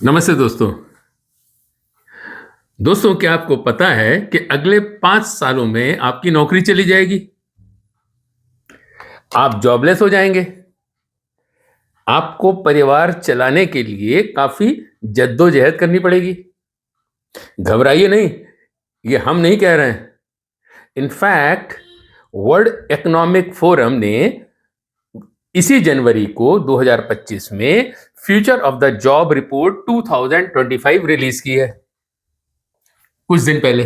नमस्ते दोस्तों। क्या आपको पता है कि अगले 5 सालों में आपकी नौकरी चली जाएगी? आप जॉबलेस हो जाएंगे। आपको परिवार चलाने के लिए काफी जद्दोजहद करनी पड़ेगी। घबराइए नहीं, ये हम नहीं कह रहे हैं। इनफैक्ट वर्ल्ड इकोनॉमिक फोरम ने इसी जनवरी को 2025 में future of the job report 2025 release की है, कुछ दिन पहले।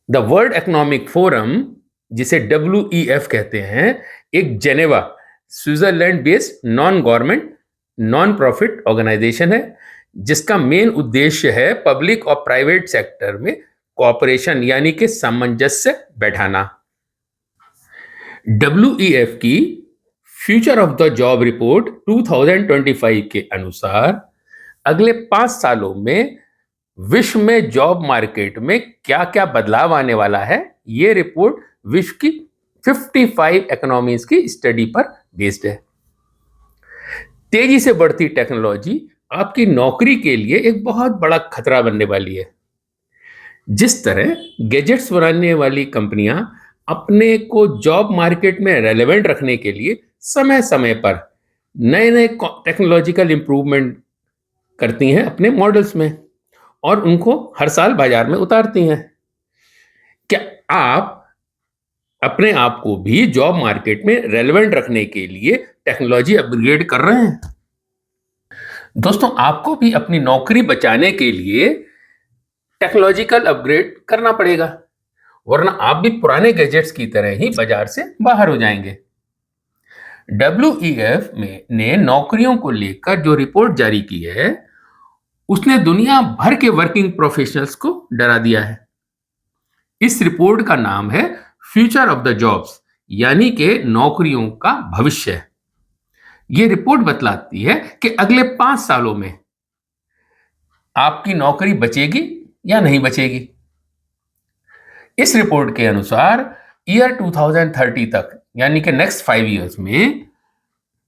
द वर्ल्ड इकोनॉमिक फोरम, जिसे WEF कहते हैं, एक Geneva Switzerland based non government non profit organisation है, जिसका मेन उद्देश्य है पब्लिक और प्राइवेट सेक्टर में कॉपरेशन यानी कि सामंजस्य बैठाना। WEF की future of the job report 2025 के अनुसार अगले 5 सालों में विश्व में जॉब मार्केट में क्या क्या बदलाव आने वाला है, ये रिपोर्ट विश्व की 55 इकोनॉमीज की स्टडी पर बेस्ड है। तेजी से बढ़ती टेक्नोलॉजी आपकी नौकरी के लिए एक बहुत बड़ा खतरा बनने वाली है। जिस तरह गैजेट्स बनाने वाली कंपनियां अपने को जॉब मार्केट में रेलेवेंट रखने के लिए समय समय पर नए नए टेक्नोलॉजिकल इंप्रूवमेंट करती हैं अपने मॉडल्स में और उनको हर साल बाजार में उतारती हैं, क्या आप अपने आप को भी जॉब मार्केट में रेलेवेंट रखने के लिए टेक्नोलॉजी अपग्रेड कर रहे हैं? दोस्तों, आपको भी अपनी नौकरी बचाने के लिए टेक्नोलॉजिकल अपग्रेड करना पड़ेगा, वरना आप भी पुराने गैजेट्स की तरह ही बाजार से बाहर हो जाएंगे। WEF ने नौकरियों को लेकर जो रिपोर्ट जारी की है, उसने दुनिया भर के वर्किंग प्रोफेशनल्स को डरा दिया है। इस रिपोर्ट का नाम है फ्यूचर ऑफ द जॉब्स, यानी कि नौकरियों का भविष्य। यह रिपोर्ट बतलाती है कि अगले 5 सालों में आपकी नौकरी बचेगी या नहीं बचेगी। इस रिपोर्ट के अनुसार ईयर 2030 तक, यानी कि नेक्स्ट 5 इयर्स में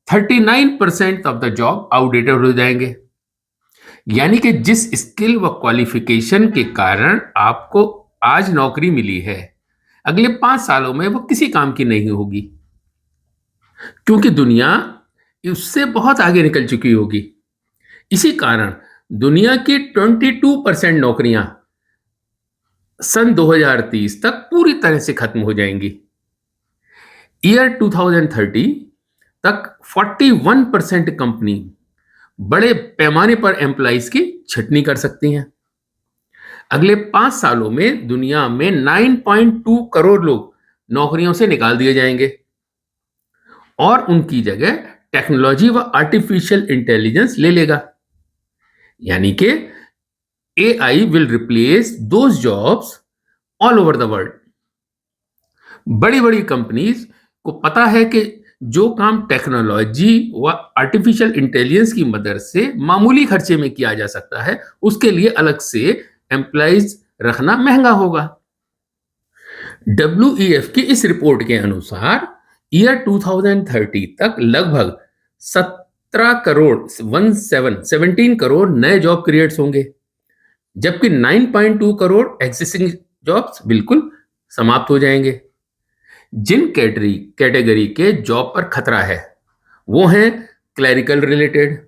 39% ऑफ द जॉब आउटडेटेड हो जाएंगे। यानी कि जिस स्किल व क्वालिफिकेशन के कारण आपको आज नौकरी मिली है, अगले 5 सालों में वो किसी काम की नहीं होगी, क्योंकि दुनिया उससे बहुत आगे निकल चुकी होगी। इसी कारण दुनिया की 22% नौकरियां सन 2030 तक पूरी तरह से खत्म हो जाएंगी। ईयर 2030 तक 41% कंपनी बड़े पैमाने पर एम्प्लॉइज की छटनी कर सकती हैं। अगले 5 सालों में दुनिया में 9.2 करोड़ लोग नौकरियों से निकाल दिए जाएंगे और उनकी जगह टेक्नोलॉजी व आर्टिफिशियल इंटेलिजेंस ले लेगा। यानी कि AI will replace those jobs all over the world. बड़ी बड़ी कंपनीज को पता है कि जो काम टेक्नोलॉजी व आर्टिफिशियल इंटेलिजेंस की मदद से मामूली खर्चे में किया जा सकता है, उसके लिए अलग से एम्प्लॉइज रखना महंगा होगा। WEF की इस रिपोर्ट के अनुसार ईयर 2030 तक लगभग 17 करोड़ नए जॉब क्रिएट्स होंगे, जबकि 9.2 करोड़ एग्जिस्टिंग जॉब्स बिल्कुल समाप्त हो जाएंगे। जिन कैटेगरी के जॉब पर खतरा है वो हैं क्लरिकल रिलेटेड,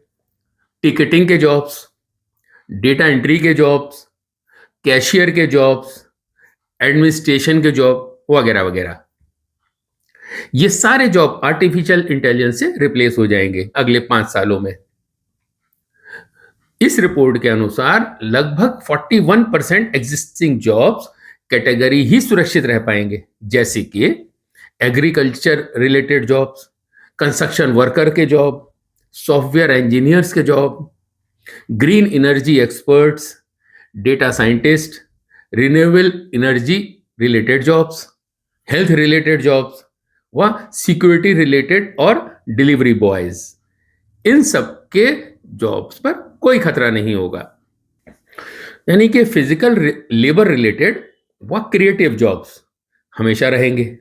टिकटिंग के जॉब्स, डेटा एंट्री के जॉब्स, कैशियर के जॉब्स, एडमिनिस्ट्रेशन के जॉब वगैरह वगैरह। ये सारे जॉब आर्टिफिशियल इंटेलिजेंस से रिप्लेस हो जाएंगे अगले 5 सालों में। इस रिपोर्ट के अनुसार लगभग 41% एग्जिस्टिंग जॉब्स कैटेगरी ही सुरक्षित रह पाएंगे, जैसे कि agriculture related jobs, construction worker के जॉब, सॉफ्टवेयर इंजीनियर्स के job, green energy experts, data scientist, renewable energy related jobs, health related jobs व सिक्योरिटी रिलेटेड और डिलीवरी बॉयज। इन सब के जॉब्स पर कोई खतरा नहीं होगा। यानी कि फिजिकल लेबर रिलेटेड व क्रिएटिव जॉब्स हमेशा रहेंगे।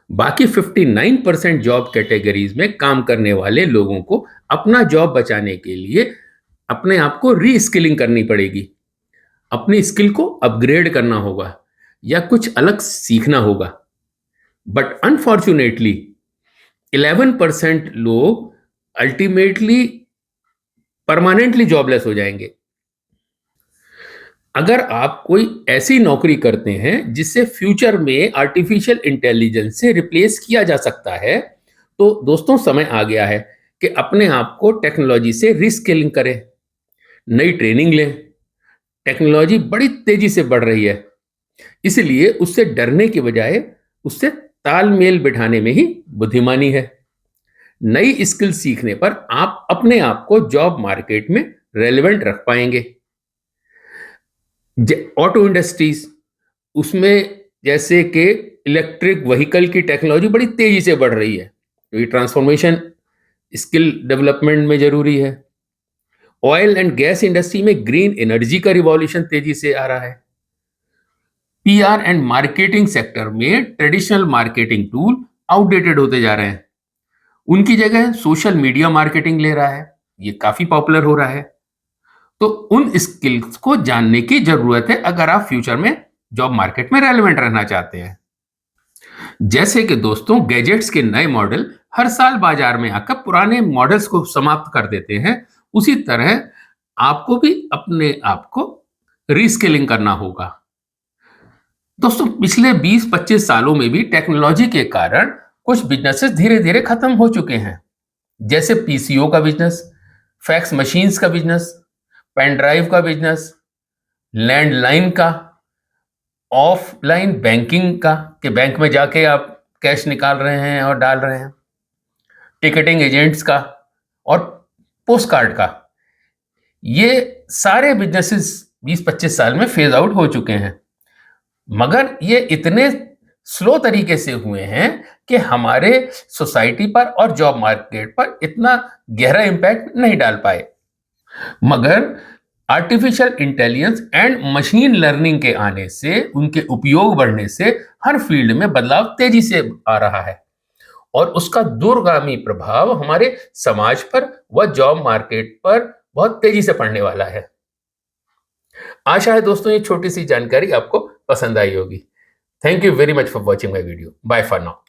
बाकी 59% जॉब कैटेगरीज में काम करने वाले लोगों को अपना जॉब बचाने के लिए अपने आप को री-स्किलिंग करनी पड़ेगी। अपनी स्किल को अपग्रेड करना होगा या कुछ अलग सीखना होगा। बट अनफॉर्चुनेटली 11% लोग अल्टीमेटली परमानेंटली जॉबलेस हो जाएंगे। अगर आप कोई ऐसी नौकरी करते हैं जिससे फ्यूचर में आर्टिफिशियल इंटेलिजेंस से रिप्लेस किया जा सकता है, तो दोस्तों समय आ गया है कि अपने आप को टेक्नोलॉजी से रीस्किलिंग करें, नई ट्रेनिंग लें। टेक्नोलॉजी बड़ी तेजी से बढ़ रही है, इसलिए उससे डरने के बजाय उससे तालमेल बिठाने में ही बुद्धिमानी है। नई स्किल सीखने पर आप अपने आप को जॉब मार्केट में रेलेवेंट रख पाएंगे। ऑटो इंडस्ट्रीज, उसमें जैसे कि इलेक्ट्रिक व्हीकल की टेक्नोलॉजी बड़ी तेजी से बढ़ रही है, तो ये ट्रांसफॉर्मेशन स्किल डेवलपमेंट में जरूरी है। ऑयल एंड गैस इंडस्ट्री में ग्रीन एनर्जी का रिवॉल्यूशन तेजी से आ रहा है। पीआर एंड मार्केटिंग सेक्टर में ट्रेडिशनल मार्केटिंग टूल आउटडेटेड होते जा रहे हैं, उनकी जगह सोशल मीडिया मार्केटिंग ले रहा है, ये काफी पॉपुलर हो रहा है। तो उन स्किल्स को जानने की जरूरत है अगर आप फ्यूचर में जॉब मार्केट में रेलेवेंट रहना चाहते हैं। जैसे कि दोस्तों गैजेट्स के नए मॉडल हर साल बाजार में आकर पुराने मॉडल्स को समाप्त कर देते हैं, उसी तरह आपको भी अपने आप को रीस्किलिंग करना होगा। दोस्तों पिछले 20-25 सालों में भी टेक्नोलॉजी के कारण कुछ बिजनेसेस धीरे धीरे खत्म हो चुके हैं, जैसे पीसीओ का बिजनेस, फैक्स मशीन्स का बिजनेस, पेन ड्राइव का बिजनेस, लैंडलाइन का, ऑफलाइन बैंकिंग का कि बैंक में जाके आप कैश निकाल रहे हैं और डाल रहे हैं, टिकटिंग एजेंट्स का और पोस्ट कार्ड का। ये सारे बिजनेसेस 20-25 साल में फेज आउट हो चुके हैं, मगर ये इतने स्लो तरीके से हुए हैं कि हमारे सोसाइटी पर और जॉब मार्केट पर इतना गहरा इंपैक्ट नहीं डाल पाए। मगर artificial intelligence and machine learning के आने से, उनके उपयोग बढ़ने से हर फील्ड में बदलाव तेजी से आ रहा है और उसका दूरगामी प्रभाव हमारे समाज पर व जॉब मार्केट पर बहुत तेजी से पड़ने वाला है। आशा है दोस्तों ये छोटी सी जानकारी आपको पसंद आई होगी। Thank you very much for watching my video. Bye for now.